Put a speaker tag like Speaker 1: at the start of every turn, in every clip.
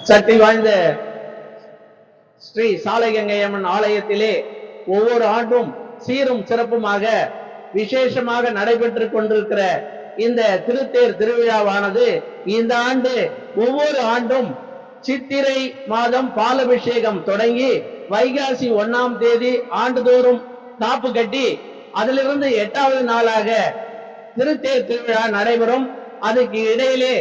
Speaker 1: சக்தி வாய்ந்த ஸ்ரீ சாலைகங்கையம்மன் ஆலயத்திலே ஒவ்வொரு ஆண்டும் சீரும் சிறப்புமாக விசேஷமாக நடைபெற்றுக் கொண்டிருக்கிற இந்த திருத்தேர் திருவிழாவானது இந்த ஆண்டு ஒவ்வொரு ஆண்டும் சித்திரை மாதம் பாலபிஷேகம் தொடங்கி வைகாசி 1ஆம் தேதி ஆண்டுதோறும் காப்பு கட்டி அதிலிருந்து 8வது நாளாக திருத்தேர் திருவிழா நடைபெறும். அதுக்கு இடையிலே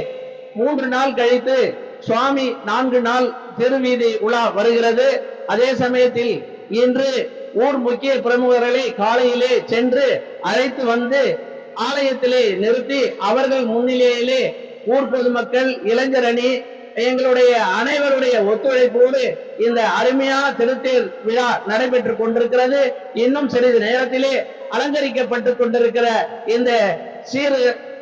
Speaker 1: 3 நாள் கழித்து சுவாமி 4 நாள் திருவீதி உலா வருகிறது. அதே சமயத்தில் இன்று ஊர் முக்கிய பிரமுகர்களை காலையிலே சென்று அழைத்து வந்து ஆலயத்திலே நிறுத்தி அவர்கள் முன்னிலையிலே ஊர் பொதுமக்கள் இளைஞர் அணி எங்களுடைய அனைவருடைய ஒத்துழைப்போடு இந்த அருமையான திருத்தேர் விழா நடைபெற்றுக் கொண்டிருக்கிறது. இன்னும் சிறிது நேரத்திலே அலங்கரிக்கப்பட்டுக் கொண்டிருக்கிற இந்த சீர்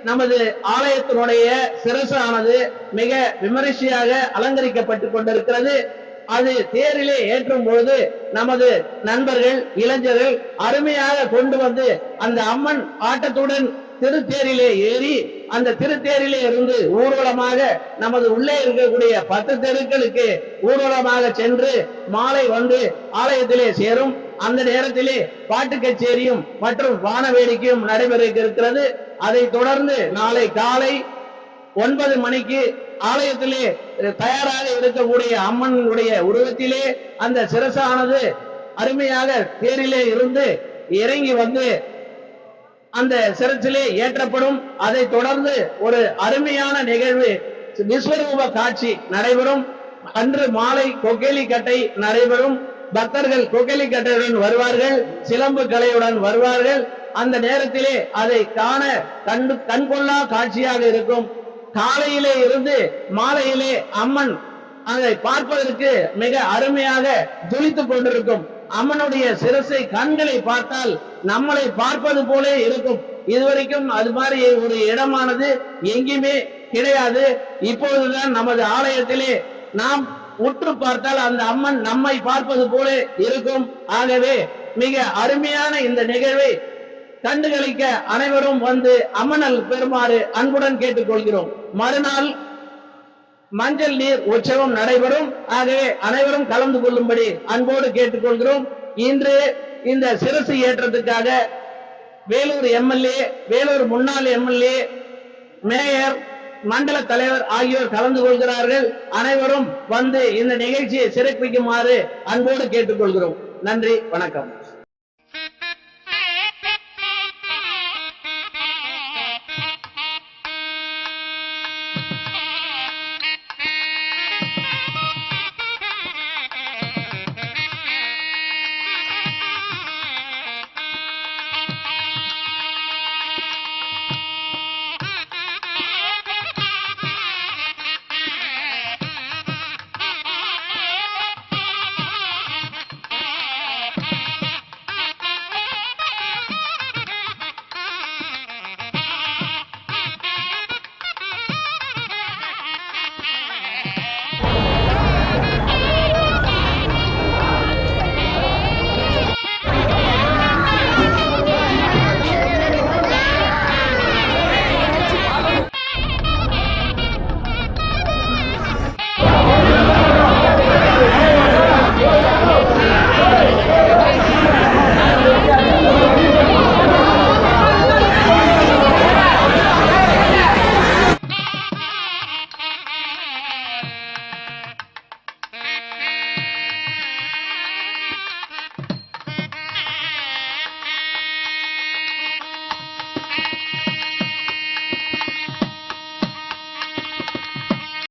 Speaker 1: நமது ஆலயத்தினுடைய சிரசானது மிக விமரிசையாக அலங்கரிக்கப்பட்டுக் கொண்டிருக்கிறது. அது தேரிலே ஏற்றும் பொழுது நமது நண்பர்கள் இளைஞர்கள் அருமையாக கொண்டு வந்து அந்த அம்மன் ஆட்டத்துடன் திருத்தேரிலே ஏறி அந்த திருத்தேரிலே இருந்து ஊர்வலமாக நமது உள்ளே இருக்கக்கூடிய 10 தெருக்களுக்கு ஊர்வலமாக சென்று மாலை வந்து ஆலயத்திலே சேரும். அந்த நேரத்திலே பாட்டு கச்சேரியும் மற்றும் வான வேடிக்கையும் நடைபெற இருக்கிறது. அதை தொடர்ந்து நாளை காலை 9 மணிக்கு ஆலயத்திலே தயாராக இருக்கக்கூடிய அம்மனுடைய உருவத்திலே அந்த சிரசானது அருமையாக தேரிலே இருந்து இறங்கி வந்து அந்த சிரசிலே ஏற்றப்படும். அதை தொடர்ந்து ஒரு அருமையான நிகழ்வு விஸ்வரூப காட்சி நடைபெறும். அன்று மாலை கொக்கேலி கட்டை நடைபெறும். பக்தர்கள் கொக்கேலி கட்டையுடன் வருவார்கள், சிலம்பு கலையுடன் வருவார்கள். அந்த நேரத்திலே அதை காண கண்கொள்ளா காட்சியாக இருக்கும். காலையிலே இருந்து மாலையிலே அம்மன் அதை பார்ப்பதற்கு மிக அருமையாக ஜொலித்துக் கொண்டிருக்கும். அம்மனுடைய சிரசை கண்களை பார்த்தால் நம்மளை பார்ப்பது போல இருக்கும். இதுவரைக்கும் அது மாதிரி ஒரு இடமானது எங்கேயுமே கிடையாது. இப்பொழுதுதான் நமது ஆலயத்திலே நாம் உற்று பார்த்தால் அந்த அம்மன் நம்மை பார்ப்பது போல இருக்கும். ஆகவே மிக அருமையான இந்த நிகழ்வை கண்டுகளிக்க அனைவரும் வந்து அம்மனல் பெறுமாறு அன்புடன் கேட்டுக்கொள்கிறோம். மறுநாள் மஞ்சள் நீர் உற்சவம் நடைபெறும். ஆகவே அனைவரும் கலந்து கொள்ளும்படி அன்போடு கேட்டுக்கொள்கிறோம். இன்று இந்த சிரசு ஏற்றத்துக்காக வேலூர் எம்எல்ஏ, வேலூர் முன்னாள் எம்எல்ஏ, மேயர், மண்டல தலைவர் ஆகியோர் கலந்து கொள்கிறார்கள். அனைவரும் வந்து இந்த நிகழ்ச்சியை சிறப்பிக்குமாறு அன்போடு கேட்டுக்கொள்கிறோம். நன்றி, வணக்கம்.